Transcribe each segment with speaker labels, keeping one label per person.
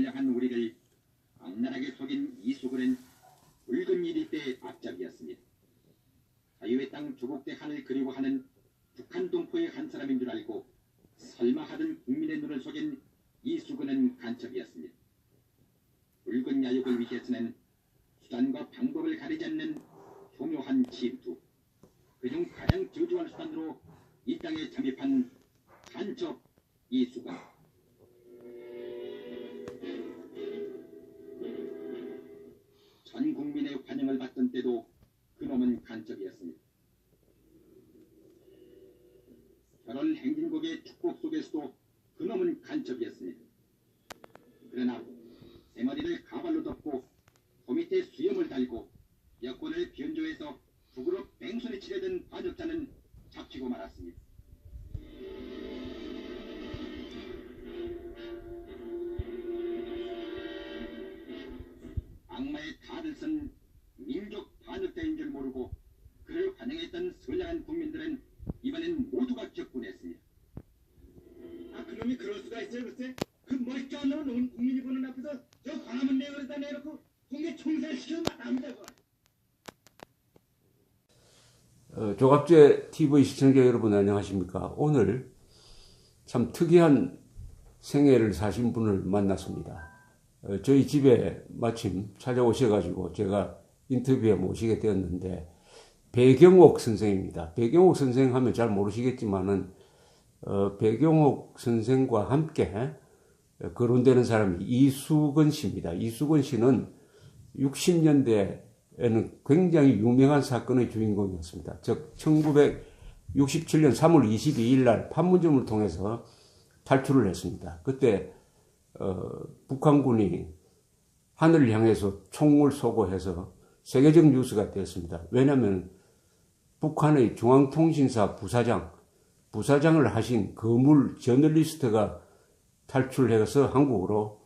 Speaker 1: 선량한 우리를 악랄하게 속인 이수근은 붉은 일일 때 앞잡이였습니다. 자유의 땅 조국대 하늘 그리워하는 북한 동포의 한 사람인 줄 알고 설마 하던 국민의 눈을 속인 이수근은 간첩이었습니다. 붉은 야욕을 위해서는 수단과 방법을 가리지 않는 교묘한 침투, 그중 가장 저주할 수단으로 이 땅에 잠입한 간첩 이수근. 전 국민의 환영을 받던 때도 그놈은 간첩이었습니다. 결혼 행진곡의 축복 속에서도 그놈은 간첩이었습니다. 그러나 세 머리를 가발로 덮고 그 밑에 수염을 달고 여권을 변조해서 북으로 뱅소리 치려던 반역자는 잡히고 말았습니다. 악마의 탈을 쓴 민족 반역자인 줄 모르고 그를 환영했던 선량한 국민들은 이번엔 모두가 격분했습니다.
Speaker 2: 그놈이 그럴 수가 있어요, 글쎄? 그 멀쩡한 놈은 온 국민이 보는 앞에서 저 광화문 내어다 내놓고 국내 총살시켜 마다합니다.
Speaker 3: 조갑제 TV 시청자 여러분 안녕하십니까? 오늘 참 특이한 생애를 사신 분을 만났습니다. 저희 집에 마침 찾아오셔가지고 제가 인터뷰에 모시게 되었는데 배경옥 선생입니다. 배경옥 선생 하면 잘 모르시겠지만은 배경옥 선생과 함께 거론되는 사람이 이수근 씨입니다. 이수근 씨는 60년대에는 굉장히 유명한 사건의 주인공이었습니다. 즉 1967년 3월 22일 날 판문점을 통해서 탈출을 했습니다. 그때 북한군이 하늘을 향해서 총을 쏘고 해서 세계적 뉴스가 되었습니다. 왜냐하면 북한의 중앙통신사 부사장을 하신 거물 저널리스트가 탈출해서 한국으로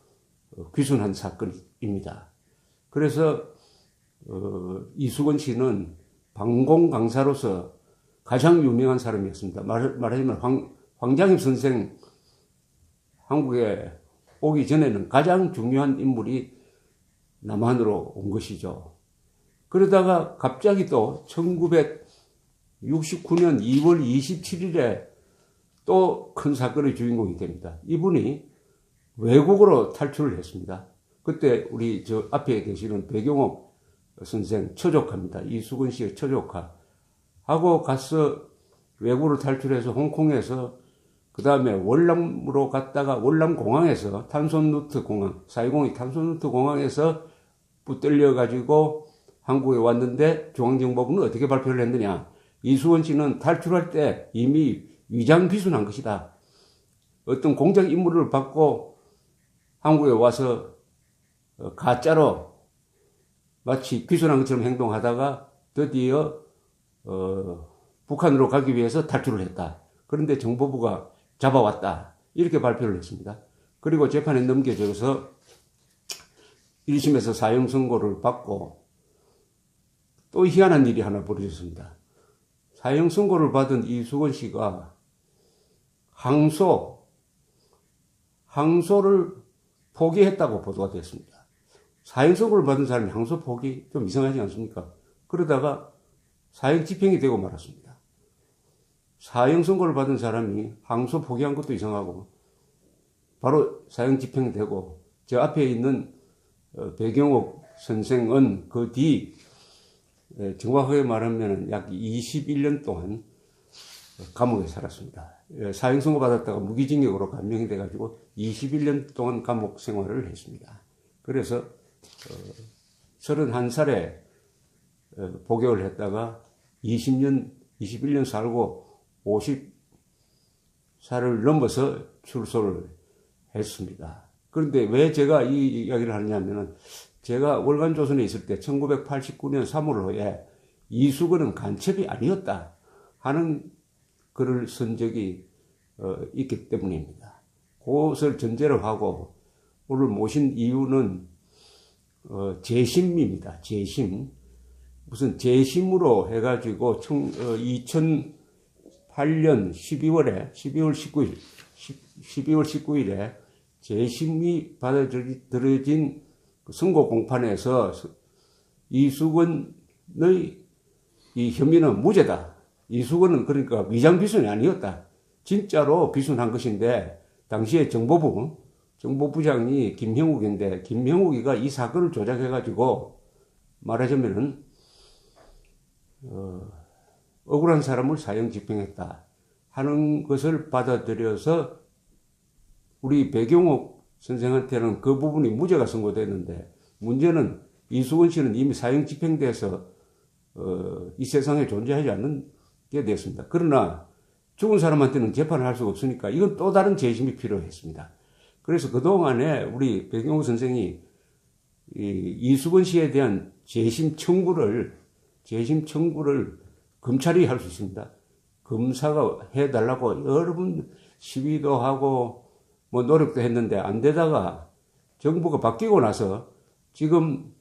Speaker 3: 귀순한 사건입니다. 그래서 이수근 씨는 방공 강사로서 가장 유명한 사람이었습니다. 말하자면 황장엽 선생 한국에 오기 전에는 가장 중요한 인물이 남한으로 온 것이죠. 그러다가 갑자기 또 1969년 2월 27일에 또 큰 사건의 주인공이 됩니다. 이분이 외국으로 탈출을 했습니다. 그때 우리 저 앞에 계시는 배경옥 선생 처조카입니다. 이수근 씨의 처조카 하고 가서 외국으로 탈출해서 홍콩에서 그 다음에 월남으로 갔다가 월남공항에서 탄손루트 공항, 사이공이 탄손루트 공항에서 붙들려 가지고 한국에 왔는데 중앙정보부는 어떻게 발표를 했느냐? 이수근 씨는 탈출할 때 이미 위장 귀순한 것이다. 어떤 공작 임무를 받고 한국에 와서 가짜로 마치 귀순한 것처럼 행동하다가 드디어 북한으로 가기 위해서 탈출을 했다. 그런데 정보부가 잡아왔다. 이렇게 발표를 했습니다. 그리고 재판에 넘겨져서 1심에서 사형 선고를 받고 또 희한한 일이 하나 벌어졌습니다. 사형 선고를 받은 이수근 씨가 항소를 포기했다고 보도가 됐습니다. 사형 선고를 받은 사람이 항소 포기 좀 이상하지 않습니까? 그러다가 사형 집행이 되고 말았습니다. 사형 선고를 받은 사람이 항소 포기한 것도 이상하고 바로 사형 집행되고 저 앞에 있는 배경옥 선생은 그 뒤 정확하게 말하면 약 21년 동안 감옥에 살았습니다. 사형 선고 받았다가 무기징역으로 감형이 돼가지고 21년 동안 감옥 생활을 했습니다. 그래서 31살에 복역을 했다가 21년 살고 50살을 넘어서 출소를 했습니다. 그런데 왜 제가 이 이야기를 하느냐면은 제가 월간조선에 있을 때 1989년 3월호에 이수근은 간첩이 아니었다 하는 글을 쓴 적이 있기 때문입니다. 그것을 전제로 하고 오늘 모신 이유는 재심입니다. 재심. 무슨 재심으로 해가지고 2008년 12월 19일에 재심이 받아들여진 선고 공판에서 이수근의 이 혐의는 무죄다. 이수근은 그러니까 위장 비순이 아니었다. 진짜로 비순한 것인데 당시에 정보부장이 김형욱인데 김형욱이가 이 사건을 조작해가지고 말하자면은 억울한 사람을 사형 집행했다 하는 것을 받아들여서 우리 배경옥 선생한테는 그 부분이 무죄가 선고됐는데 문제는 이수근 씨는 이미 사형 집행돼서 이 세상에 존재하지 않는 게 됐습니다. 그러나 죽은 사람한테는 재판을 할 수가 없으니까 이건 또 다른 재심이 필요했습니다. 그래서 그동안에 우리 배경옥 선생이 이수근 씨에 대한 재심 청구를 검찰이 할 수 있습니다. 검사가 해달라고 여러 번 시위도 하고 뭐 노력도 했는데 안 되다가 정부가 바뀌고 나서 지금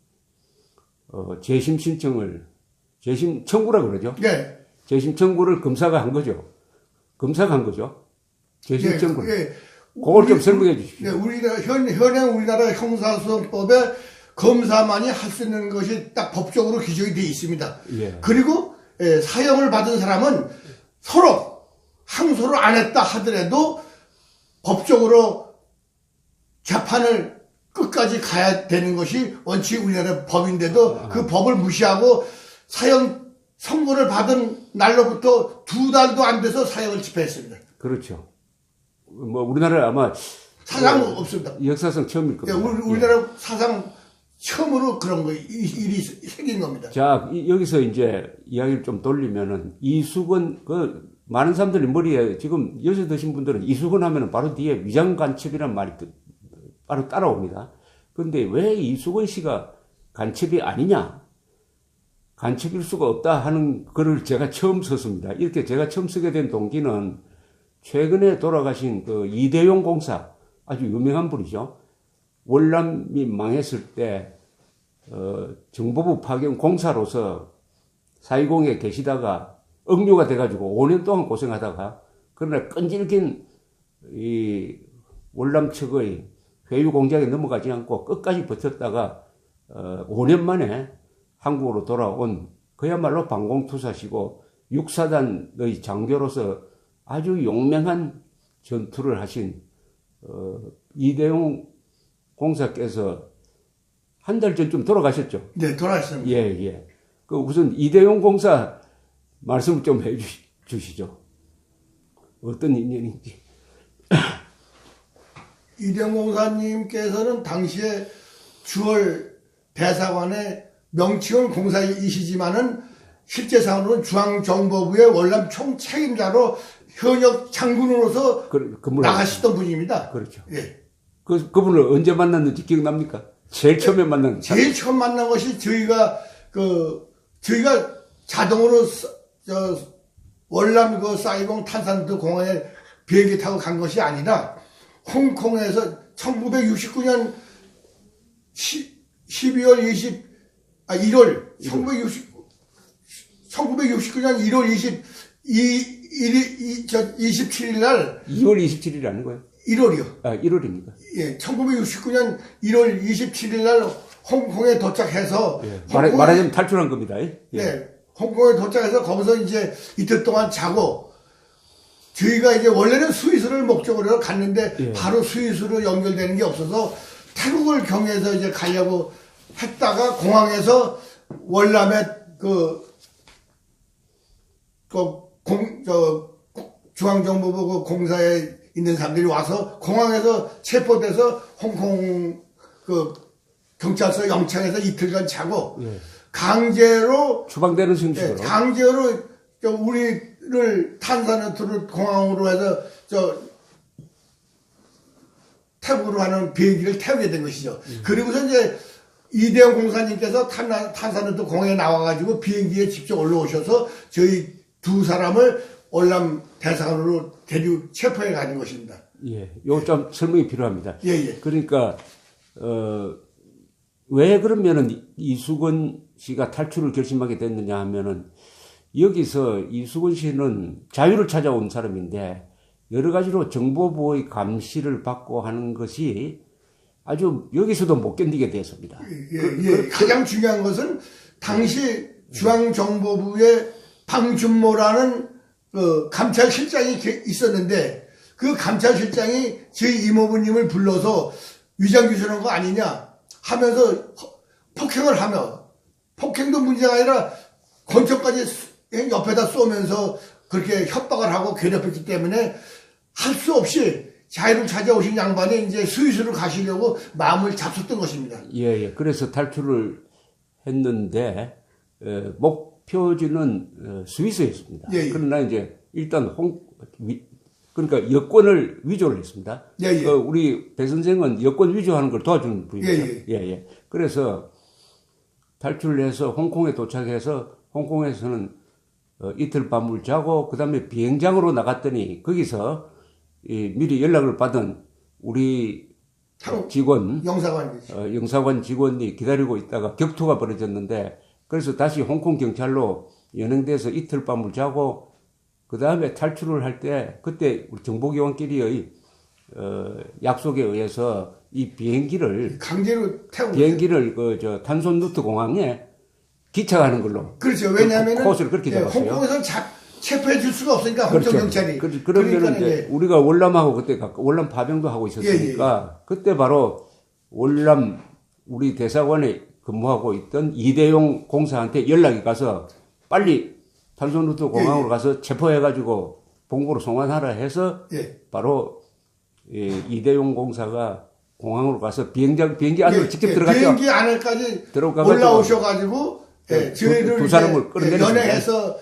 Speaker 3: 재심 신청을 재심 청구라 그러죠.
Speaker 4: 네.
Speaker 3: 재심 청구를 검사가 한 거죠. 재심 청구.
Speaker 4: 예.
Speaker 3: 그걸 좀 설명해 주십시오.
Speaker 4: 네, 현행 우리나라 형사소송법에 검사만이 할 수 있는 것이 딱 법적으로 규정이 되어 있습니다.
Speaker 3: 예.
Speaker 4: 그리고 사형을 받은 사람은 서로 항소를 안 했다 하더라도 법적으로 재판을 끝까지 가야 되는 것이 원칙 우리나라 법인데도 그 법을 무시하고 사형 선고를 받은 날로부터 2달도 안 돼서 사형을 집행했습니다.
Speaker 3: 그렇죠. 뭐 우리나라에 아마
Speaker 4: 사상 없습니다.
Speaker 3: 역사상 처음일 겁니다.
Speaker 4: 우리나라 사상 처음으로 그런 거 일이 생긴 겁니다.
Speaker 3: 자, 여기서 이제 이야기를 좀 돌리면은 이수근 많은 사람들이 머리에 지금 여세 드신 분들은 이수근 하면은 바로 뒤에 위장 간첩이란 말이 바로 따라옵니다. 그런데 왜 이수근 씨가 간첩이 아니냐? 간첩일 수가 없다 하는 글을 제가 처음 썼습니다. 이렇게 제가 처음 쓰게 된 동기는 최근에 돌아가신 그 이대용 공사, 아주 유명한 분이죠. 월남이 망했을 때 정보부 파견 공사로서 420에 계시다가 억류가 돼가지고 5년 동안 고생하다가 그러나 끈질긴 이 월남 측의 회유 공작에 넘어가지 않고 끝까지 버텼다가 5년 만에 한국으로 돌아온 그야말로 방공투사시고 육사단의 장교로서 아주 용맹한 전투를 하신 이대용 공사께서 한 달 전쯤 돌아가셨죠?
Speaker 4: 네, 돌아가셨습니다.
Speaker 3: 예. 그 우선 이대용 공사 말씀을 좀 해 주시죠. 어떤 인연인지.
Speaker 4: 이대용 공사님께서는 당시에 주월 대사관의 명칭은 공사이시지만은 실제상으로는 중앙정보부의 월남 총책임자로 현역 장군으로서 나가시던 분입니다.
Speaker 3: 그렇죠.
Speaker 4: 예.
Speaker 3: 그분을 언제 만났는지 기억납니까? 제일 처음에 만난.
Speaker 4: 제일 처음 만난 것이 저희가 자동으로 월남 사이공 탄산도 공항에 비행기 타고 간 것이 아니라 홍콩에서 1969년 12월 1월 1969년 1월 27일 날
Speaker 3: 2월 27일이 아닌 거예요?
Speaker 4: 1월이요.
Speaker 3: 1월입니다.
Speaker 4: 예, 1969년 1월 27일 날 홍콩에 도착해서
Speaker 3: 예, 말하자면 탈출한 겁니다. 예.
Speaker 4: 홍콩에 도착해서 거기서 이제 이틀 동안 자고 저희가 이제 원래는 스위스를 목적으로 갔는데 바로 스위스로 연결되는 게 없어서 태국을 경유해서 이제 가려고 했다가 공항에서 월남에 중앙정보부 공사에 있는 사람들이 와서 공항에서 체포돼서 홍콩 경찰서 영창에서 이틀간 자고 강제로
Speaker 3: 추방되는 형식으로
Speaker 4: 강제로 우리를 탄산호트를 공항으로 해서 태국으로 가는 비행기를 태우게 된 것이죠. 그리고서 이제 이대용 공사님께서 탄산호트 공항에 나와가지고 비행기에 직접 올라오셔서 저희 두 사람을 월남 대사관으로 체포해 가는 것입니다.
Speaker 3: 예, 요거 좀 설명이 필요합니다.
Speaker 4: 예.
Speaker 3: 그러니까 왜 그러면은 이수근 씨가 탈출을 결심하게 됐느냐 하면은 여기서 이수근 씨는 자유를 찾아온 사람인데 여러 가지로 정보부의 감시를 받고 하는 것이 아주 여기서도 못 견디게 됐습니다.
Speaker 4: 가장 중요한 것은 당시 중앙정보부의 방준모라는 감찰실장이 있었는데 그 감찰실장이 저희 이모부님을 불러서 위장규순한 거 아니냐 하면서 폭행을 하며, 폭행도 문제가 아니라 권총까지 옆에다 쏘면서 그렇게 협박을 하고 괴롭혔기 때문에 할 수 없이 자유를 찾아오신 양반이 이제 스위스로 가시려고 마음을 잡섰던 것입니다.
Speaker 3: 예. 그래서 탈출을 했는데 목표지는 스위스였습니다.
Speaker 4: 예.
Speaker 3: 그러나 이제 일단 그러니까 여권을 위조를 했습니다.
Speaker 4: 예.
Speaker 3: 우리 배 선생은 여권 위조하는 걸 도와주는 분입니다. 예. 그래서 탈출을 해서 홍콩에 도착해서 홍콩에서는 이틀 밤을 자고 그다음에 비행장으로 나갔더니 거기서 미리 연락을 받은 우리 직원, 영사관 직원이 기다리고 있다가 격투가 벌어졌는데, 그래서 다시 홍콩 경찰로 연행돼서 이틀 밤을 자고 그 다음에 탈출을 할 때 그때 우리 정보기관끼리의 약속에 의해서 이 비행기를
Speaker 4: 강제로 태우고
Speaker 3: 탄손 루트 공항에 기착하는 걸로.
Speaker 4: 그렇죠. 왜냐하면
Speaker 3: 코스를 그렇게 잡았어요.
Speaker 4: 홍콩에서는 체포해 줄 수가 없으니까 홍콩 경찰이.
Speaker 3: 그러면 이제 우리가 월남하고 그때 월남 파병도 하고 있었으니까 그때 바로 월남 우리 대사관에 근무하고 있던 이대용 공사한테 연락이 가서 빨리 탄손루트 공항으로 가서 체포해가지고 본국으로 송환하라 해서 바로 이대용 공사가 공항으로 가서 비행기 안으로 직접 들어갔죠.
Speaker 4: 비행기 안에까지 올라오셔가지고 저희를
Speaker 3: 두 사람을 끌어내렸습니다.
Speaker 4: 연행해서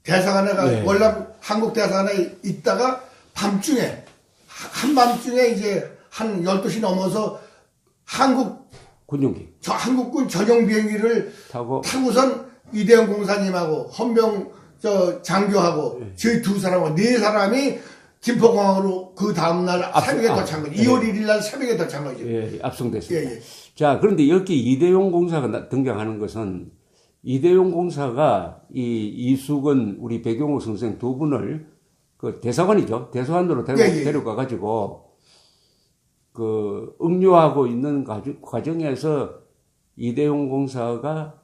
Speaker 4: 대사관에 월남 한국 대사관에 있다가 밤중에 한밤중에 이제 한 12시 넘어서 한국군 전용 비행기를 타고선 이대영 공사님하고 헌병 장교하고 저희 두 사람하고 네 사람이 김포공항으로 그 다음날 새벽에 도착한 거죠. 2월 1일 날 새벽에 도착한 거죠.
Speaker 3: 압송됐습니다. 자, 그런데 여기 이대용 공사가 등장하는 것은 이대용 공사가 이수근 우리 백용호 선생 두 분을 그 대사관이죠. 대사관으로 데려가가지고 그 응유하고 있는 과정에서 이대용 공사가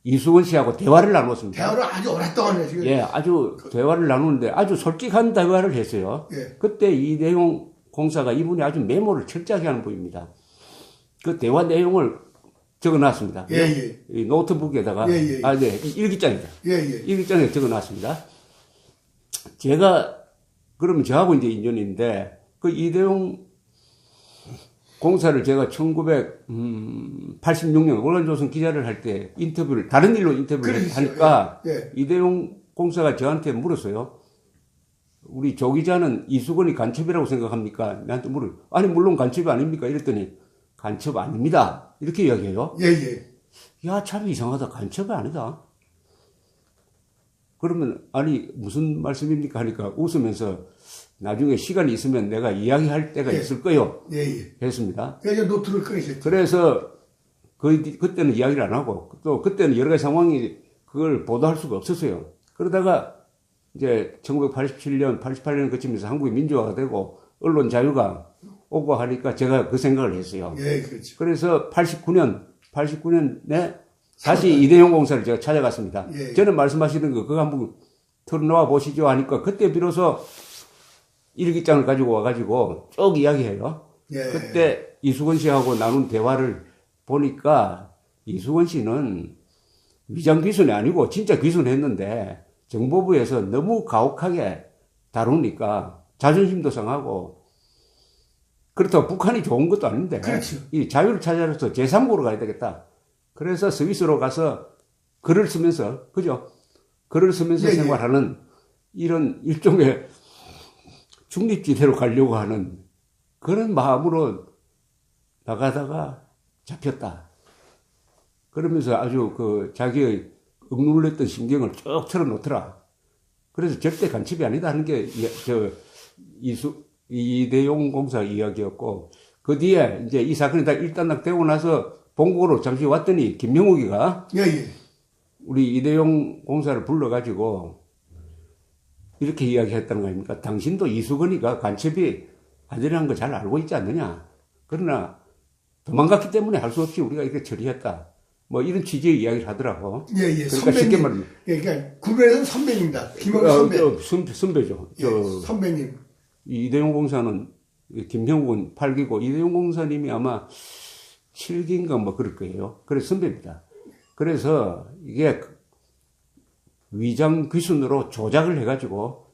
Speaker 3: 이수근 씨하고 대화를 나눴습니다.
Speaker 4: 대화를 아주 오랫동안 했어요.
Speaker 3: 아주 대화를 나누는데 아주 솔직한 대화를 했어요. 그때 이대용 공사가 이분이 아주 메모를 철저하게 하는 분입니다. 그 대화 내용을 적어놨습니다. 이 노트북에다가 일기장입니다. 일기장에 적어놨습니다. 제가 그러면 저하고 이제 인연인데 그 이대용 공사를 제가 1986년 월간조선 기자를 할 때 다른 일로 인터뷰를 하니까 이대용 공사가 저한테 물었어요. 우리 조 기자는 이수근이 간첩이라고 생각합니까? 나한테 아니 물론 간첩이 아닙니까? 이랬더니 간첩 아닙니다. 이렇게 이야기해요. 야, 참 이상하다. 간첩이 아니다. 그러면 아니 무슨 말씀입니까? 하니까 웃으면서 나중에 시간이 있으면 내가 이야기할 때가 있을 거요. 했습니다.
Speaker 4: 그래서 노트를 끊으셨죠.
Speaker 3: 그래서 그때는 이야기를 안 하고 또 그때는 여러 가지 상황이 그걸 보도할 수가 없었어요. 그러다가 이제 1987년, 88년 그쯤에서 한국이 민주화가 되고 언론 자유가 오고 하니까 제가 그 생각을 했어요.
Speaker 4: 그렇죠.
Speaker 3: 그래서 89년에 다시 이대용 공사를 제가 찾아갔습니다. 저는 말씀하시는 거 그거 한번 털어놓아 보시죠 하니까 그때 비로소 일기장을 가지고 와가지고 쭉 이야기해요. 그때 이수근 씨하고 나눈 대화를 보니까 이수근 씨는 위장 귀순이 아니고 진짜 귀순했는데 정보부에서 너무 가혹하게 다루니까 자존심도 상하고 그렇다고 북한이 좋은 것도 아닌데 이 자유를 찾아서 제3국으로 가야 되겠다. 그래서 스위스로 가서 글을 쓰면서 생활하는 이런 일종의 중립지대로 가려고 하는 그런 마음으로 나가다가 잡혔다. 그러면서 아주 자기의 억눌렸던 심경을 쭉 털어놓더라. 그래서 절대 간첩이 아니다 하는 게 이대용 공사 이야기였고, 그 뒤에 이제 이 사건이 다 일단락되고 나서 본국으로 잠시 왔더니 김명욱이가 우리 이대용 공사를 불러가지고 이렇게 이야기했다는 거 아닙니까? 당신도 이수근이가 간첩이 아들이라는 거 잘 알고 있지 않느냐? 그러나 도망갔기 때문에 할 수 없이 우리가 이렇게 처리했다. 뭐 이런 취지의 이야기를 하더라고.
Speaker 4: 예, 예.
Speaker 3: 그러니까
Speaker 4: 선배님.
Speaker 3: 쉽게 말하면.
Speaker 4: 예, 그러니까 구별에서는 선배입니다. 김영우 선배.
Speaker 3: 선배죠.
Speaker 4: 예, 선배님.
Speaker 3: 이대용 공사는 김형욱은 8기고 이대용 공사님이 아마 7기인가 뭐 그럴 거예요. 그래서 선배입니다. 그래서 이게 위장 귀순으로 조작을 해가지고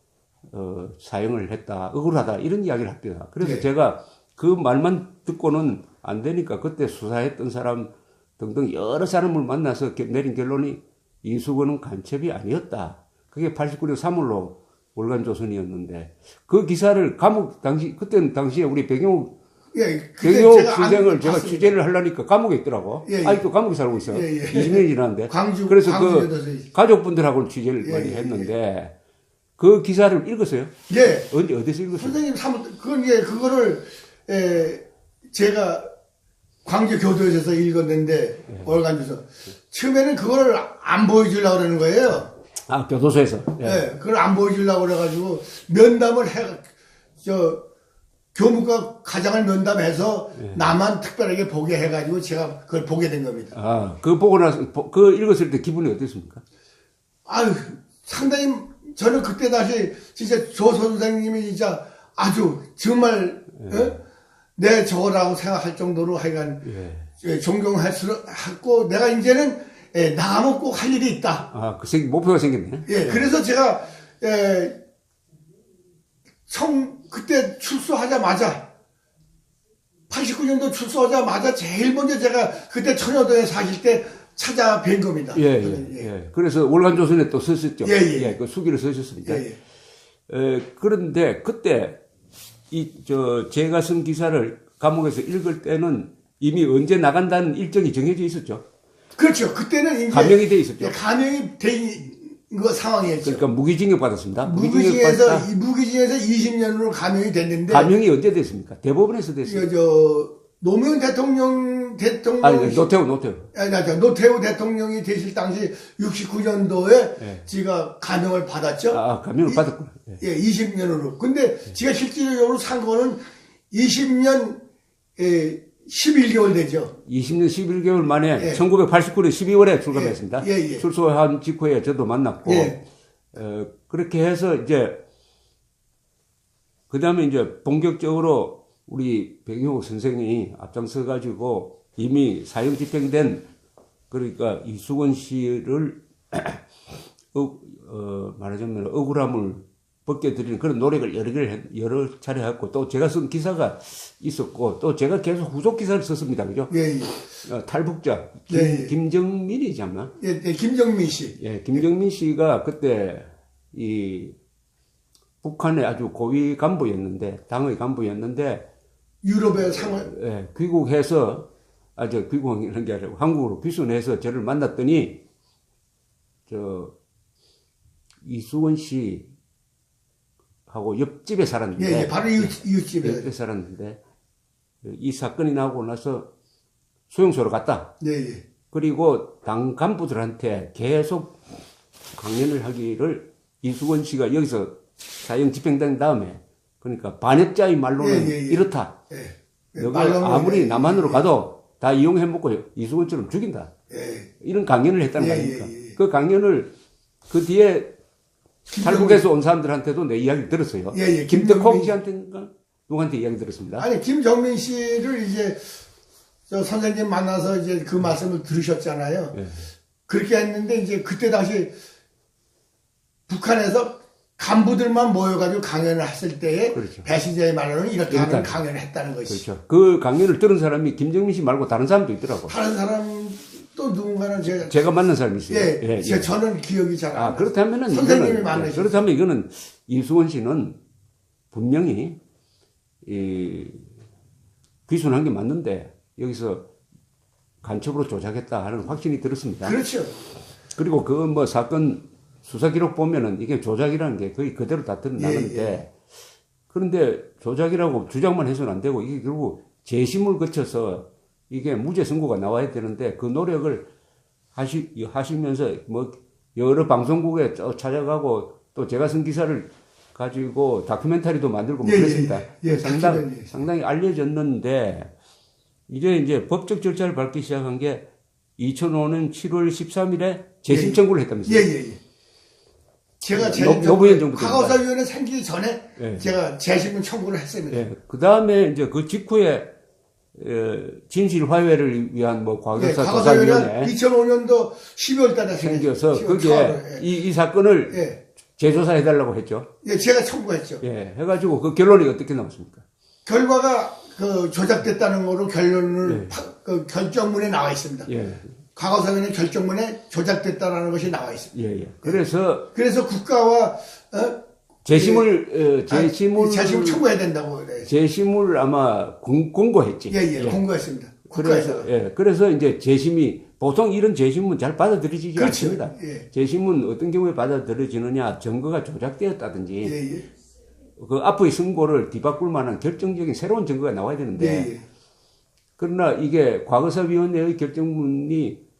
Speaker 3: 사용을 했다, 억울하다 이런 이야기를 합니다. 그래서
Speaker 4: 네.
Speaker 3: 제가 그 말만 듣고는 안 되니까 그때 수사했던 사람 등등 여러 사람을 만나서 내린 결론이 이수근은 간첩이 아니었다. 그게 89년 3월로 월간조선이었는데 그 기사를 감옥 그때는 당시에 우리 백영욱
Speaker 4: 예,
Speaker 3: 선생을 제가 취재를 하려니까 감옥에 있더라고.
Speaker 4: 예, 예.
Speaker 3: 아직도 감옥에 살고 있어.
Speaker 4: 예, 예.
Speaker 3: 20년이 지났는데.
Speaker 4: 광주,
Speaker 3: 그래서
Speaker 4: 광주
Speaker 3: 그 가족분들하고는 취재를
Speaker 4: 예,
Speaker 3: 많이
Speaker 4: 예,
Speaker 3: 했는데 그 기사를 읽었어요?
Speaker 4: 예.
Speaker 3: 어디서 읽었어요?
Speaker 4: 선생님 그거를 제가 광주 교도소에서 읽었는데 월간조서 처음에는 그거를 안 보여주려고 그러는 거예요.
Speaker 3: 아, 교도소에서. 예.
Speaker 4: 예, 그걸 안 보여주려고 그래가지고 면담을 교무과 과장을 면담해서 나만 특별하게 보게 해가지고 제가 그걸 보게 된 겁니다.
Speaker 3: 아, 그거 보고 나서, 그거 읽었을 때 기분이 어땠습니까?
Speaker 4: 아유, 상당히 저는 그때 다시 진짜 조 선생님이 진짜 아주 정말 내 저거라고 생각할 정도로 하여간 존경했고 내가 이제는 나가면 꼭 할 일이 있다.
Speaker 3: 아, 목표가 생겼네.
Speaker 4: 예, 그래서 제가 그때 출소하자마자 89년도 출소하자마자 제일 먼저 제가 그때 천여도에 사실 때 찾아뵌 겁니다.
Speaker 3: 예. 그래서 월간조선에 또 썼었죠.
Speaker 4: 예.
Speaker 3: 그 수기를 쓰셨습니다.
Speaker 4: 예.
Speaker 3: 그런데 그때 제가 쓴 기사를 감옥에서 읽을 때는 이미 언제 나간다는 일정이 정해져 있었죠.
Speaker 4: 그렇죠. 그때는 이제
Speaker 3: 감형이 돼 있었죠.
Speaker 4: 예, 감형이 된 거 상황이었죠.
Speaker 3: 그러니까 무기징역 받았습니다.
Speaker 4: 무기징역에서 20년으로 감형이 됐는데
Speaker 3: 감형이 언제 됐습니까? 대법원에서 됐어요.
Speaker 4: 노무현 대통령
Speaker 3: 아니, 노태우.
Speaker 4: 노태우 대통령이 되실 당시 69년도에 제가 감형을 받았죠.
Speaker 3: 아, 감형을 받았구나.
Speaker 4: 예, 20년으로. 근데 제가 실질적으로 산 거는 20년 11개월 되죠.
Speaker 3: 20년 11개월 만에 1989년 12월에 출감했습니다. 출소한 직후에 저도 만났고 그렇게 해서 이제 그다음에 이제 본격적으로 우리 백영욱 선생이 앞장서 가지고 이미 사형 집행된 그러니까 이수근 씨를 말하자면 억울함을 벗겨드리는 그런 노력을 여러 차례 했고 또 제가 쓴 기사가 있었고 또 제가 계속 후속 기사를 썼습니다. 그죠? 탈북자 김정민이지 않나?
Speaker 4: 김정민 씨.
Speaker 3: 예, 김정민 씨가 그때 이 북한의 아주 고위 간부였는데 당의 간부였는데
Speaker 4: 유럽의 상을
Speaker 3: 귀국해서 귀국하는 게 아니라 한국으로 귀순해서 저를 만났더니 이수근 씨 하고 옆집에 살았는데
Speaker 4: 바로 이웃집에
Speaker 3: 옆집에 살았는데 이 사건이 나고 나서 수용소로 갔다. 그리고 당 간부들한테 계속 강연을 하기를 이수근 씨가 여기서 사형 집행된 다음에 그러니까 반역자의 말로는 이렇다. 너가 아무리 남한으로 가도 다 이용해 먹고 이수근처럼 죽인다. 이런 강연을 했다는 거 아닙니까? 그 강연을 그 뒤에 탈북에서 온 사람들한테도 내 이야기를 들었어요. 김덕홍 씨한테인가 누구한테 이야기 들었습니다.
Speaker 4: 아니 김정민 씨를 이제 저 선생님 만나서 이제 그 말씀을 들으셨잖아요. 그렇게 했는데 이제 그때 당시 북한에서 간부들만 모여가지고 강연을 했을 때에 배신자의 말로는 이렇게 하는 강연을 했다는 것이.
Speaker 3: 그렇죠. 그 강연을 들은 사람이 김정민 씨 말고 다른 사람도 있더라고.
Speaker 4: 다른 사람 또 누군가는
Speaker 3: 제가 만난 사람이 있어요.
Speaker 4: 저는 기억이 잘 안 나요.
Speaker 3: 그렇다면은
Speaker 4: 선생님이 만나셨어요.
Speaker 3: 그렇다면 이거는 이수근 씨는 분명히 귀순한 게 맞는데 여기서 간첩으로 조작했다 하는 확신이 들었습니다.
Speaker 4: 그렇죠.
Speaker 3: 그리고 그 사건 수사 기록 보면은 이게 조작이라는 게 거의 그대로 다 드러나는데 그런데 조작이라고 주장만 해서는 안 되고 이게 결국 재심을 거쳐서 이게 무죄 선고가 나와야 되는데 그 노력을 하시면서 여러 방송국에 찾아가고 또 제가 쓴 기사를 가지고 다큐멘터리도 만들고 뭐
Speaker 4: 예,
Speaker 3: 그랬습니다.
Speaker 4: 예,
Speaker 3: 상당히,
Speaker 4: 예.
Speaker 3: 상당히 알려졌는데, 이제 법적 절차를 밟기 시작한 게 2005년 7월 13일에 재심 청구를 했다면서요.
Speaker 4: 예. 제가
Speaker 3: 노무현 정부 때입니다.
Speaker 4: 과거사위원회 생기기 전에
Speaker 3: 예.
Speaker 4: 제가 재심문 청구를 했습니다.
Speaker 3: 예. 그 다음에 이제 그 직후에, 진실 화해를 위한 뭐 과거사
Speaker 4: 과거사위원회
Speaker 3: 조사위원회
Speaker 4: 2005년도 12월 달에
Speaker 3: 생겨서 그게
Speaker 4: 예.
Speaker 3: 이 사건을
Speaker 4: 예.
Speaker 3: 재조사해달라고 했죠.
Speaker 4: 예, 제가 청구했죠.
Speaker 3: 예. 해가지고 그 결론이 어떻게 나왔습니까?
Speaker 4: 결과가 그 조작됐다는 거로 결론을
Speaker 3: 예.
Speaker 4: 그 결정문에 나와 있습니다.
Speaker 3: 예.
Speaker 4: 과거사위원회 결정문에 조작됐다는 것이 나와 있습니다.
Speaker 3: 예. 그래서
Speaker 4: 국가와
Speaker 3: 재심을
Speaker 4: 재심을 청구해야 된다고 그래요.
Speaker 3: 재심을 아마 공고했지.
Speaker 4: 공고했습니다. 국가에서.
Speaker 3: 그래서 이제 재심이 보통 이런 재심은 잘 받아들여지지
Speaker 4: 그렇죠.
Speaker 3: 않습니다.
Speaker 4: 예.
Speaker 3: 재심은 어떤 경우에 받아들여지느냐, 증거가 조작되었다든지
Speaker 4: 예.
Speaker 3: 그 앞의 선고를 뒤바꿀 만한 결정적인 새로운 증거가 나와야 되는데
Speaker 4: 예.
Speaker 3: 그러나 이게 과거사위원회의 결정문이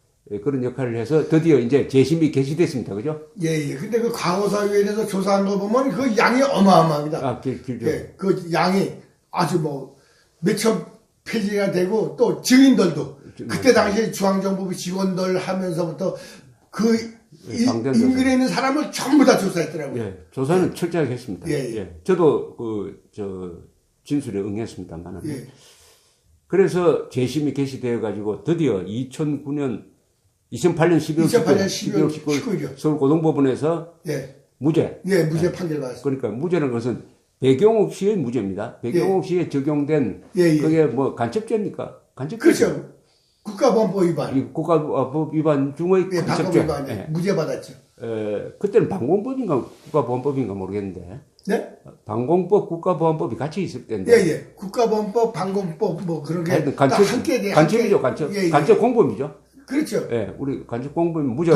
Speaker 3: 그런 역할을 해서 드디어 이제 재심이 개시됐습니다. 그죠?
Speaker 4: 예. 근데 그 과거사위원회에서 조사한 거 보면 그 양이 어마어마합니다.
Speaker 3: 아, 길죠.
Speaker 4: 예. 그 양이 아주 뭐 몇천 페이지가 되고 또 증인들도 그때 당시 중앙정보부 직원들 하면서부터 그 인근에 있는 사람을 전부 다 조사했더라고요.
Speaker 3: 예. 조사는 철저하게 했습니다.
Speaker 4: 예.
Speaker 3: 저도 진술에 응했습니다만.
Speaker 4: 예.
Speaker 3: 그래서 재심이 개시되어 가지고 드디어 2008년 12월 19일 서울고등법원에서
Speaker 4: 예.
Speaker 3: 무죄.
Speaker 4: 예, 무죄 판결 받았습니다.
Speaker 3: 그러니까 무죄는 것은 배경옥 씨의 무죄입니다. 배경옥 씨에 적용된 그게 뭐 간첩죄입니까?
Speaker 4: 그렇죠. 국가보안법 위반.
Speaker 3: 이 국가보안법 위반 중의 간첩죄.
Speaker 4: 무죄 받았죠.
Speaker 3: 그때는 방공법인가 국가보안법인가 모르겠는데.
Speaker 4: 네?
Speaker 3: 방공법, 국가보안법이 같이 있을 때인데.
Speaker 4: 예. 국가보안법, 방공법 뭐 그런 게
Speaker 3: 함께 간첩이죠, 간첩. 간첩 공범이죠.
Speaker 4: 그렇죠.
Speaker 3: 예, 우리 간첩 공범이 무죄.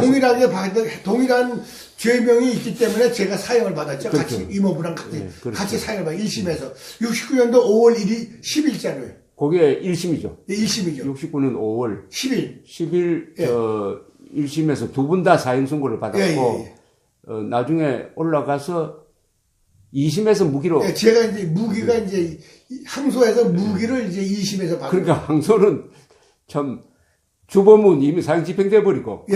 Speaker 4: 동일한 죄명이 있기 때문에 제가 사형을 받았죠.
Speaker 3: 그렇죠.
Speaker 4: 같이 이모부랑 같이
Speaker 3: 그렇죠.
Speaker 4: 같이 사형을 받았죠. 1심에서 69년도 5월 1일 10일자로요.
Speaker 3: 그게 1심이죠.
Speaker 4: 예, 1심이죠.
Speaker 3: 69년 5월
Speaker 4: 10일
Speaker 3: 1심에서 두 분 다 사형 선고를 받았고 나중에 올라가서 2심에서 무기로.
Speaker 4: 제가 이제 무기가 이제 항소해서 무기를 이제 2심에서 받은.
Speaker 3: 그러니까 항소는 참 주범은 이미 사형 집행돼 버리고.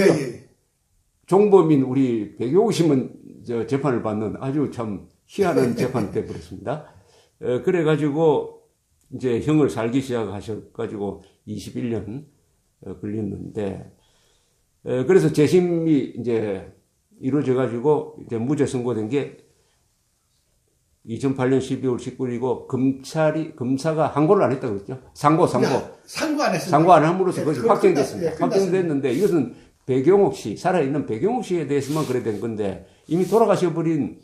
Speaker 3: 종범인 우리 백용우 씨는 재판을 받는 아주 참 희한한 재판이 돼 버렸습니다. 그래가지고 이제 형을 살기 시작하셔가지고 21년 걸렸는데, 그래서 재심이 이제 이루어져가지고 이제 무죄 선고된 게 2008년 12월 19일이고 검사가 항고를 안 했다고 그랬죠. 상고.
Speaker 4: 상고 안 했습니다.
Speaker 3: 상고 안 함으로써 그것이 확정됐습니다.
Speaker 4: 끝났습니다.
Speaker 3: 확정됐는데 이것은 배경옥 씨, 살아있는 배경옥 씨에 대해서만 그래 된 건데 이미 돌아가셔버린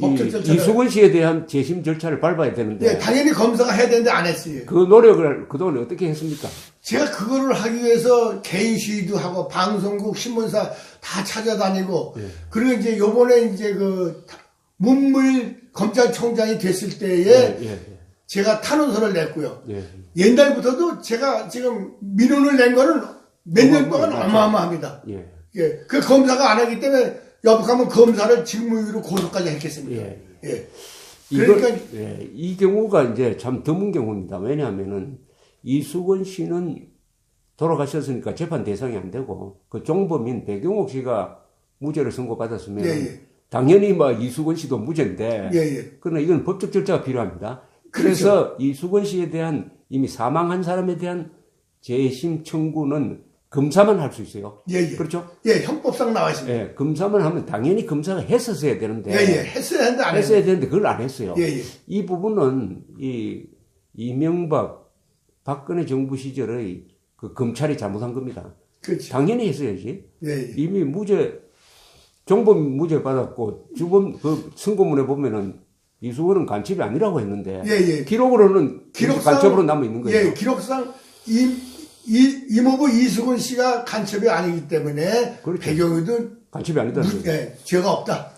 Speaker 3: 이수근 씨에 대한 재심 절차를 밟아야 되는데.
Speaker 4: 당연히 검사가 해야 되는데 안 했어요.
Speaker 3: 그 노력을 그동안 어떻게 했습니까?
Speaker 4: 제가 그거를 하기 위해서 개인 시위도 하고 방송국, 신문사 다 찾아다니고 그리고 이제 요번에 이제 그 문무일 검찰총장이 됐을 때에 제가 탄원서를 냈고요. 옛날부터도 제가 지금 민원을 낸 거는 몇 년 동안 어마어마합니다. 그 검사가 안 하기 때문에 여부하면 검사를 직무유기로 고소까지 했겠습니다. 그러니까
Speaker 3: 이 경우가 이제 참 드문 경우입니다. 왜냐하면은 이수근 씨는 돌아가셨으니까 재판 대상이 안 되고 그 종범인 배경옥 씨가 무죄를 선고받았으면 당연히 이수근 씨도 무죄인데 그러나 이건 법적 절차가 필요합니다. 그래서 이수근 씨에 대한 이미 사망한 사람에 대한 재심 청구는 검사만 할 수 있어요. 그렇죠?
Speaker 4: 형법상 나와 있습니다.
Speaker 3: 검사만 하면 당연히 검사가 했었어야 되는데.
Speaker 4: 했어야
Speaker 3: 되는데 그걸 안 했어요. 이 부분은 이명박, 박근혜 정부 시절의 그 검찰이 잘못한 겁니다.
Speaker 4: 그렇죠.
Speaker 3: 당연히 했어야지. 이미 종범 무죄 받았고, 주범 그 선고문에 보면은 이수근은 간첩이 아니라고 했는데. 기록으로는 간첩으로 남아있는 거예요.
Speaker 4: 기록상 이모부 이수근 씨가 간첩이 아니기 때문에 배경에도
Speaker 3: 간첩이 아니다.
Speaker 4: 죄가 없다.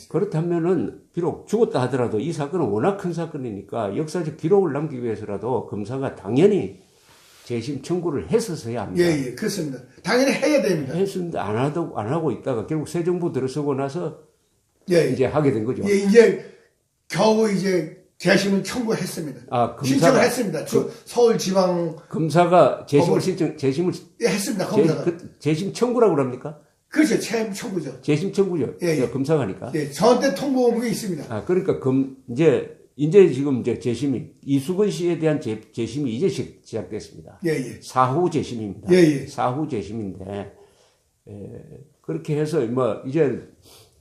Speaker 3: 그렇다면은 비록 죽었다 하더라도 이 사건은 워낙 큰 사건이니까 역사적 기록을 남기기 위해서라도 검사가 당연히 재심 청구를 했었어야 합니다.
Speaker 4: 그렇습니다. 당연히 해야 됩니다.
Speaker 3: 했는데 안 하고 있다가 결국 새 정부 들어서고 나서
Speaker 4: 예.
Speaker 3: 이제 하게 된 거죠.
Speaker 4: 예, 이제 겨우 이제 재심을 청구했습니다.
Speaker 3: 아, 검사가
Speaker 4: 신청을 했습니다. 서울지방
Speaker 3: 검사가 재심을
Speaker 4: 법원-
Speaker 3: 신청 재심을
Speaker 4: 예, 했습니다. 검사가.
Speaker 3: 재심 청구라고 그럽니까?
Speaker 4: 그렇죠. 채무 청구죠.
Speaker 3: 재심 청구죠.
Speaker 4: 예, 예.
Speaker 3: 검사가 하니까.
Speaker 4: 예, 저한테 통보 온 게 있습니다.
Speaker 3: 아, 그러니까 이제 지금 이제 재심이 이수근 씨에 대한 재심이 이제 시작됐습니다.
Speaker 4: 예, 예.
Speaker 3: 사후 재심입니다.
Speaker 4: 예, 예.
Speaker 3: 사후 재심인데 그렇게 해서 뭐 이제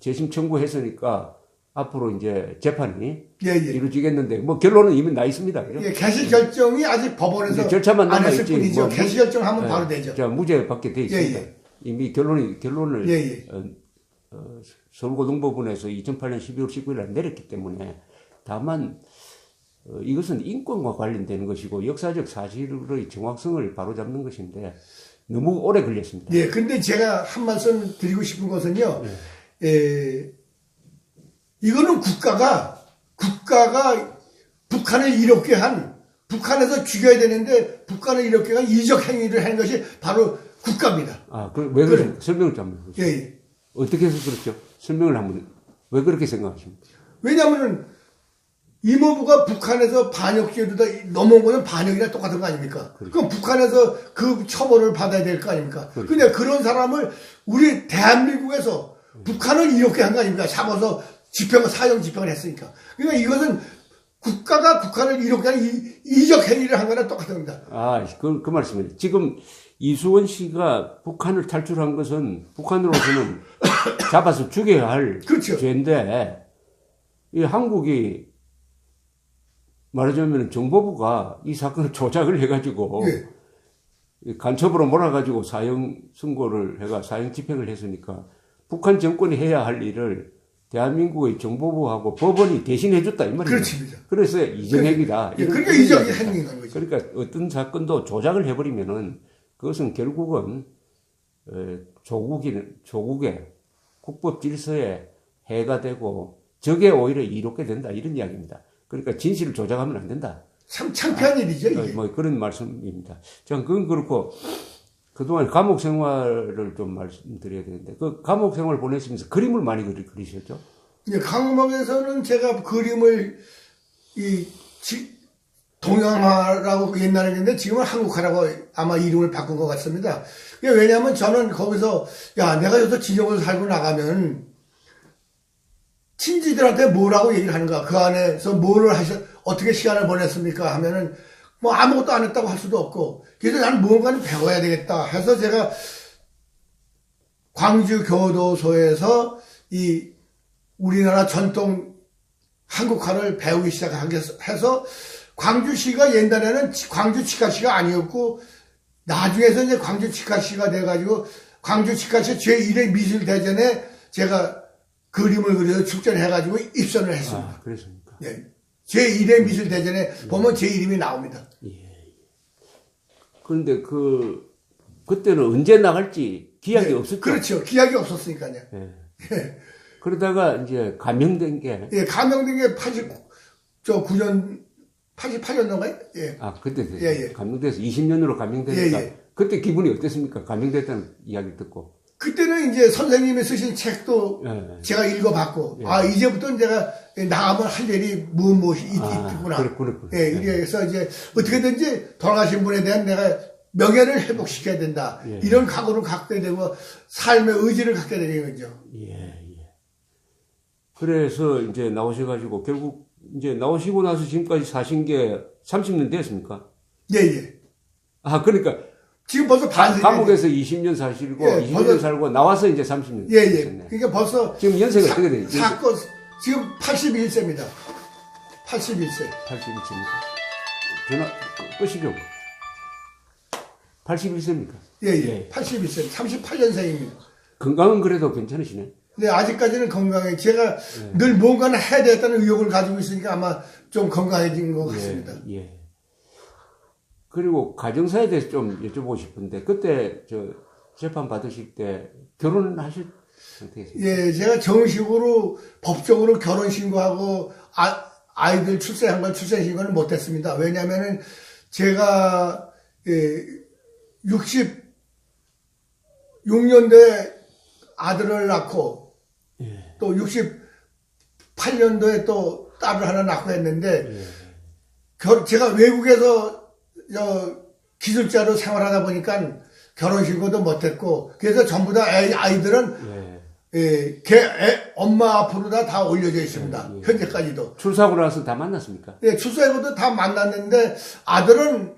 Speaker 3: 재심 청구했으니까 앞으로 이제 재판이
Speaker 4: 예, 예.
Speaker 3: 이루어지겠는데 뭐 결론은 이미 나 있습니다. 그죠?
Speaker 4: 예, 개시 결정이 아직 법원에서
Speaker 3: 이제 절차만
Speaker 4: 안 했을
Speaker 3: 남아있지.
Speaker 4: 뿐이죠.
Speaker 3: 뭐
Speaker 4: 개시 결정하면
Speaker 3: 예,
Speaker 4: 바로 되죠.
Speaker 3: 자, 무죄 받게 돼 있습니다.
Speaker 4: 예, 예.
Speaker 3: 이미 결론을
Speaker 4: 예, 예.
Speaker 3: 서울고등법원에서 2008년 12월 19일 날 내렸기 때문에 다만 이것은 인권과 관련되는 것이고 역사적 사실의 정확성을 바로잡는 것인데 너무 오래 걸렸습니다.
Speaker 4: 예, 근데 제가 한 말씀 드리고 싶은 것은요, 이거는 국가가 북한을 이렇게 북한에서 죽여야 되는데 북한을 이렇게 한 이적 행위를 한 것이 바로 국가입니다.
Speaker 3: 아, 왜 그러십니까? 설명을 좀 한번 해주세요.
Speaker 4: 예, 예.
Speaker 3: 어떻게 해서 그렇죠? 설명을 한번, 왜 그렇게 생각하십니까?
Speaker 4: 왜냐하면은 이모부가 북한에서 반역죄로다 넘어온 거는 반역이랑 똑같은 거 아닙니까? 그럼 북한에서 그 처벌을 받아야 될 거 아닙니까? 근데 그런 사람을 우리 대한민국에서 북한을 이렇게 한 거 아닙니까? 잡아서 사형 집행을 했으니까. 그러니까 이것은 국가가 북한을 이렇게 하는 이적 행위를 한 거랑 똑같은 겁니다.
Speaker 3: 아, 그 말씀이에요. 지금 이수원 씨가 북한을 탈출한 것은 북한으로서는 잡아서 죽여야 할
Speaker 4: 그렇죠.
Speaker 3: 죄인데, 이 한국이 말하자면 정보부가 이 사건을 조작을 해가지고
Speaker 4: 예.
Speaker 3: 간첩으로 몰아가지고 사형 선고를 해가 사형 집행을 했으니까 북한 정권이 해야 할 일을 대한민국의 정보부하고 법원이 대신해줬다 이 말이에요.
Speaker 4: 그렇습니다.
Speaker 3: 그래서 이정행위다.
Speaker 4: 예, 그러니까 이적이 행위인 거죠.
Speaker 3: 그러니까 어떤 사건도 조작을 해버리면은 그것은 결국은 조국의 국법 질서에 해가 되고 적에 오히려 이롭게 된다 이런 이야기입니다. 그러니까 진실을 조작하면 안 된다.
Speaker 4: 참 창피한 일이죠, 이게.
Speaker 3: 뭐 그런 말씀입니다. 전 그건 그렇고 그동안 감옥 생활을 좀 말씀드려야 되는데 그 감옥 생활 보내시면서 그림을 많이 그리셨죠?
Speaker 4: 예, 강음악에서는 제가 그림을 동양화라고 옛날에 했는데 지금은 한국화라고 아마 이름을 바꾼 것 같습니다. 왜냐하면 저는 거기서 내가 여기서 진영으로 살고 나가면 친지들한테 뭐라고 얘기를 하는가, 그 안에서 어떻게 시간을 보냈습니까 하면은 뭐 아무것도 안 했다고 할 수도 없고, 그래서 나는 무언가를 배워야 되겠다 해서 제가 광주 교도소에서 이 우리나라 전통 한국화를 배우기 시작해서 광주시가 옛날에는 광주 치카시가 아니었고 나중에서 이제 광주 치카시가 돼가지고 광주 치카시 제1회 미술대전에 제가 그림을 그려서 출전해가지고 입선을 했습니다.
Speaker 3: 아, 그렇습니까?
Speaker 4: 예. 제1회 미술대전에 보면 제 이름이 나옵니다.
Speaker 3: 예. 그런데 그때는 언제 나갈지 기약이 없었죠.
Speaker 4: 그렇죠. 기약이 없었으니까요.
Speaker 3: 예.
Speaker 4: 예.
Speaker 3: 그러다가 이제 감명된 게
Speaker 4: 감명된 게 88년도인가요? 예.
Speaker 3: 아, 그때
Speaker 4: 예.
Speaker 3: 감명돼서 20년으로 감명되니까
Speaker 4: 예.
Speaker 3: 그때 기분이 어땠습니까? 감명됐다는 이야기 듣고.
Speaker 4: 그때는 이제 선생님이 쓰신 책도
Speaker 3: 예.
Speaker 4: 제가 읽어봤고,
Speaker 3: 예.
Speaker 4: 이제부터 내가 나가면 할 일이 무엇이 있구나.
Speaker 3: 그렇구나.
Speaker 4: 예, 그래서 이제 어떻게든지 돌아가신 분에 대한 내가 명예를 회복시켜야 된다.
Speaker 3: 예.
Speaker 4: 이런 각오를 갖게 되고, 삶의 의지를 갖게 되는 거죠.
Speaker 3: 예. 그래서 이제 나오셔가지고 결국 이제 나오시고 나서 지금까지 사신 게 30년 됐습니까?
Speaker 4: 예.
Speaker 3: 아, 그러니까
Speaker 4: 지금 벌써 반세기.
Speaker 3: 감옥에서 20년 사시고
Speaker 4: 예,
Speaker 3: 20년
Speaker 4: 벌써-
Speaker 3: 살고 나와서 이제 30년
Speaker 4: 예.
Speaker 3: 되셨네.
Speaker 4: 그러니까 벌써
Speaker 3: 지금 연세가 어떻게 되죠?
Speaker 4: 사건, 지금 81세입니다. 81세.
Speaker 3: 81세입니까? 전화 끄시죠. 81세입니까?
Speaker 4: 예. 81세. 38년생입니다.
Speaker 3: 건강은 그래도 괜찮으시네.
Speaker 4: 근데 아직까지는 건강해. 제가 늘 뭔가는 해야 되겠다는 의욕을 가지고 있으니까 아마 좀 건강해진 것 같습니다.
Speaker 3: 예. 그리고 가정사에 대해서 좀 여쭤보고 싶은데 그때 재판 받으실 때 결혼은 하실 상태이세요?
Speaker 4: 예, 제가 정식으로 법적으로 결혼 신고하고 아이들 출생한 걸 출생 신고는 못했습니다. 왜냐하면은 제가 66년도에 아들을 낳고 또 8년도에 또 딸을 하나 낳고 했는데
Speaker 3: 예.
Speaker 4: 제가 외국에서 기술자로 생활하다 보니까 결혼신고도 못했고 그래서 전부 다 아이들은 엄마 앞으로 다 올려져 있습니다. 현재까지도.
Speaker 3: 출소하고 나서 다 만났습니까?
Speaker 4: 예, 출소하고도 다 만났는데 아들은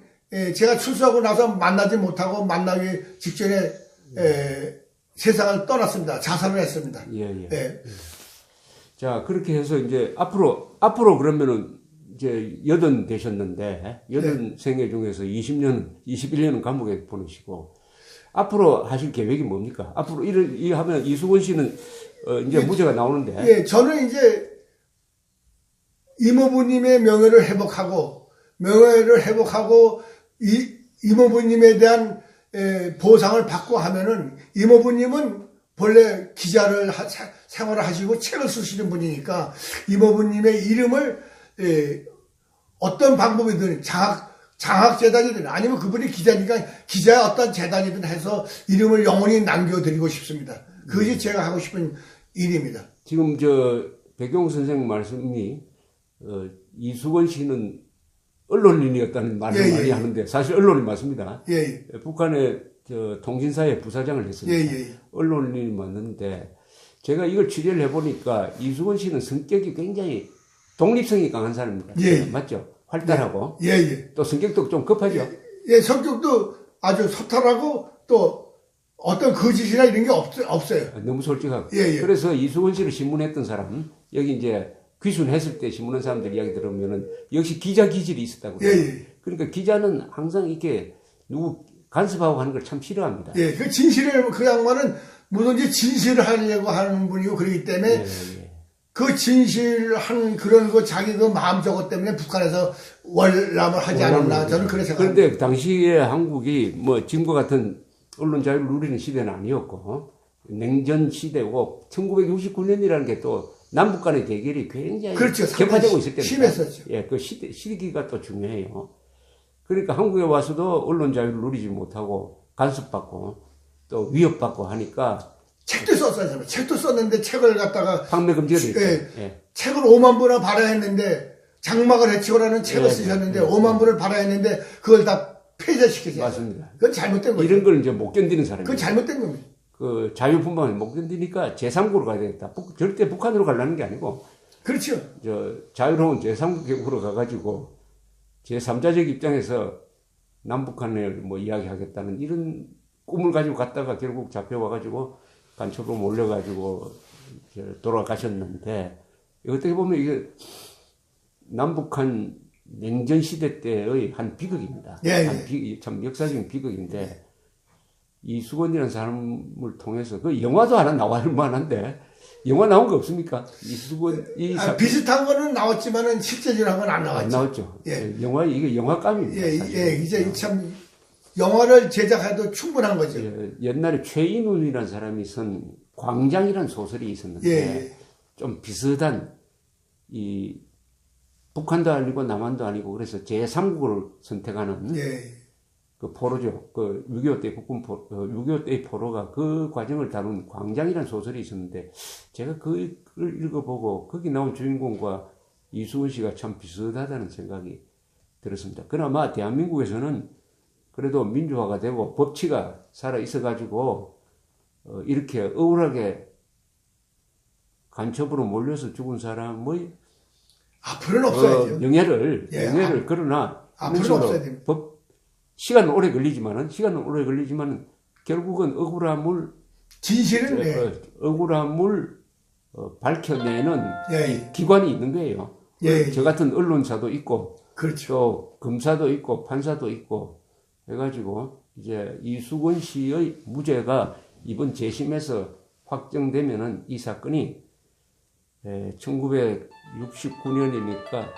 Speaker 4: 제가 출소하고 나서 만나지 못하고 만나기 직전에 세상을 떠났습니다. 자살을 했습니다.
Speaker 3: 예. 자, 그렇게 해서 이제 앞으로 그러면은 이제 80 되셨는데 80생애 중에서 21년은 감옥에 보내시고 앞으로 하실 계획이 뭡니까? 앞으로 이 하면 이수건 씨는 이제 무죄가 나오는데.
Speaker 4: 예, 저는 이제 이모부님의 명예를 회복하고 이모부님에 대한 보상을 받고 하면은 이모부님은 본래 기자를 생활을 하시고 책을 쓰시는 분이니까 이모부님의 이름을 어떤 방법이든 장학재단이든 아니면 그분이 기자니까 기자의 어떤 재단이든 해서 이름을 영원히 남겨드리고 싶습니다. 그것이 제가 하고 싶은 일입니다.
Speaker 3: 지금 백용 선생 말씀이 이수건 씨는 언론인이었다는 말을 많이 하는데 사실 언론이 맞습니다. 북한의 통신사의 부사장을 했습니다. 언론인이 맞는데 제가 이걸 취재를 해보니까 이수건 씨는 성격이 굉장히 독립성이 강한 사람입니다. 맞죠? 활달하고 또 성격도 좀 급하죠.
Speaker 4: 성격도 아주 소탈하고 또 어떤 거짓이나 이런 게 없어요.
Speaker 3: 너무 솔직하고. 그래서 이수건 씨를 신문했던 사람 여기 이제 귀순했을 때 신문한 사람들 이야기 들으면은 역시 기자 기질이 있었다고 그래요. 그러니까 기자는 항상 이렇게 누구 간섭하고 하는 걸 참 싫어합니다.
Speaker 4: 그 진실을 그 양반은 뭐든지 진실을 하려고 하는 분이고 그렇기 때문에 그 진실한 그런 거 자기 그 마음 저것 때문에 북한에서 월남을 하지 않았나 저는 그렇게 생각합니다.
Speaker 3: 그런데 당시에 한국이 뭐 지금과 같은 언론 자유를 누리는 시대는 아니었고 냉전 시대고 1969년이라는 게 또 남북 간의 대결이 굉장히 격화되고 있을 때입니다.
Speaker 4: 심했었죠.
Speaker 3: 그 시기가 또 중요해요. 그러니까 한국에 와서도 언론 자유를 누리지 못하고 간섭받고 또 위협받고 하니까
Speaker 4: 책도 썼어요. 책도 썼는데 책을 갖다가
Speaker 3: 판매 금지가 됐어요.
Speaker 4: 책을 5만 부나 발아야 했는데 장막을 해치고라는 책을 쓰셨는데 5만 부를 발아야 했는데 그걸 다 폐쇄시키죠.
Speaker 3: 맞습니다.
Speaker 4: 그건 잘못된 거죠.
Speaker 3: 이런 걸 이제 못 견디는 사람이.
Speaker 4: 그건 잘못된 겁니다.
Speaker 3: 그 자유분방을 못 견디니까 제3국으로 가야 되겠다. 절대 북한으로 가려는 게 아니고.
Speaker 4: 그렇죠.
Speaker 3: 자유로운 제3국으로 가가지고 제3자적 입장에서 남북한을 뭐 이야기하겠다는 이런 꿈을 가지고 갔다가 결국 잡혀와가지고 간첩으로 몰려가지고 돌아가셨는데 어떻게 보면 이게 남북한 냉전 시대 때의 한 비극입니다. 참 역사적인 비극인데 이수건이라는 사람을 통해서 그 영화도 하나 나올 만한데 영화 나온 거 없습니까? 이수건
Speaker 4: 비슷한 거는 나왔지만은 실제적으로 한 건 안 나왔죠.
Speaker 3: 안 나왔죠. 영화 이게 영화감입니다.
Speaker 4: 이제 참 영화를 제작해도 충분한 거죠.
Speaker 3: 옛날에 최인훈이라는 사람이 쓴 광장이라는 소설이 있었는데 좀 비슷한 이 북한도 아니고 남한도 아니고 그래서 제3국을 선택하는 그 포로죠. 그 6.25 때 그 6.25 때의 포로가 그 과정을 다룬 광장이라는 소설이 있었는데 제가 그걸 읽어보고 거기 나온 주인공과 이수건 씨가 참 비슷하다는 생각이 들었습니다. 그나마 대한민국에서는 그래도 민주화가 되고 법치가 살아 있어가지고 이렇게 억울하게 간첩으로 몰려서 죽은 사람의
Speaker 4: 앞으로는 없어야죠.
Speaker 3: 영예를 그러나
Speaker 4: 앞으로는 없어야 됩니다.
Speaker 3: 시간은 오래 걸리지만은 결국은
Speaker 4: 진실은
Speaker 3: 억울함을 밝혀내는 기관이 있는 거예요. 저 같은 언론사도 있고, 또 검사도 있고, 판사도 있고, 해가지고 이제 이수건 씨의 무죄가 이번 재심에서 확정되면은 이 사건이 1969년이니까